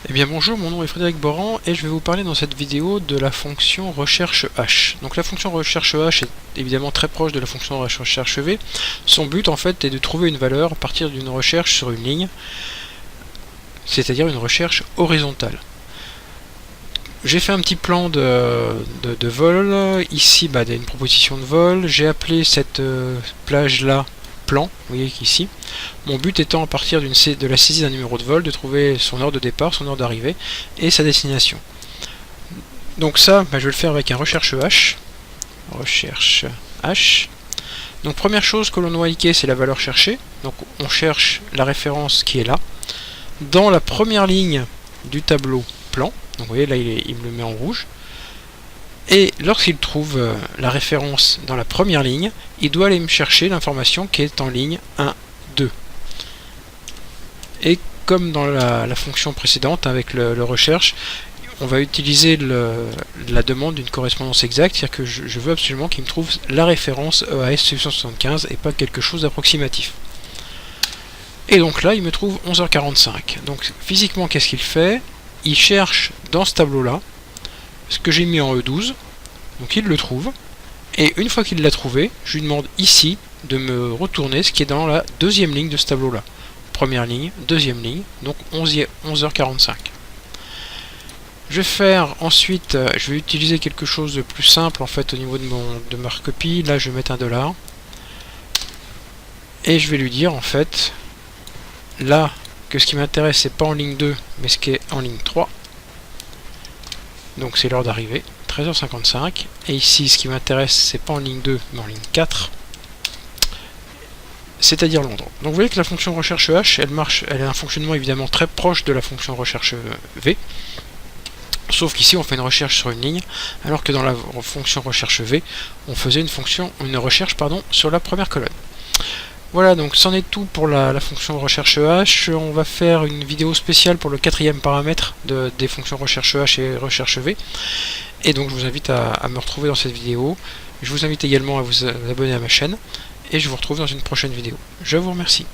Eh bien bonjour, mon nom est Frédéric Boran et je vais vous parler dans cette vidéo de la fonction recherche H. Donc la fonction recherche H est évidemment très proche de la fonction recherche V. Son but en fait est de trouver une valeur à partir d'une recherche sur une ligne, c'est-à-dire une recherche horizontale. J'ai fait un petit plan de vol, ici il y a une proposition de vol, j'ai appelé cette plage là plan, vous voyez qu'ici, mon but étant à partir de la saisie d'un numéro de vol de trouver son heure de départ, son heure d'arrivée et sa destination. Donc ça, je vais le faire avec un recherche H. Recherche H. Donc première chose que l'on doit indiquer, c'est la valeur cherchée. Donc on cherche la référence qui est là. Dans la première ligne du tableau plan, donc vous voyez là il me le met en rouge. Et lorsqu'il trouve la référence dans la première ligne, il doit aller me chercher l'information qui est en ligne 1, 2. Et comme dans la fonction précédente avec le recherche, on va utiliser la demande d'une correspondance exacte, c'est-à-dire que je veux absolument qu'il me trouve la référence EAS 875 et pas quelque chose d'approximatif. Et donc là, il me trouve 11h45. Donc physiquement, qu'est-ce qu'il fait? Il cherche dans ce tableau-là ce que j'ai mis en E12, donc il le trouve, et une fois qu'il l'a trouvé, je lui demande ici de me retourner ce qui est dans la deuxième ligne de ce tableau-là. Première ligne, deuxième ligne, donc 11h45. Je vais faire ensuite, je vais utiliser quelque chose de plus simple en fait au niveau de ma copie. Là, je vais mettre $, et je vais lui dire en fait, là, que ce qui m'intéresse, c'est pas en ligne 2, mais ce qui est en ligne 3. Donc c'est l'heure d'arrivée, 13h55. Et ici, ce qui m'intéresse, c'est pas en ligne 2, mais en ligne 4. C'est-à-dire Londres. Donc vous voyez que la fonction recherche H, elle a un fonctionnement évidemment très proche de la fonction recherche V. Sauf qu'ici, on fait une recherche sur une ligne, alors que dans la fonction recherche V, on faisait une recherche sur la première colonne. Voilà, donc c'en est tout pour la fonction recherche H. On va faire une vidéo spéciale pour le quatrième paramètre des fonctions recherche H et recherche V. Et donc je vous invite à me retrouver dans cette vidéo. Je vous invite également à vous abonner à ma chaîne. Et je vous retrouve dans une prochaine vidéo. Je vous remercie.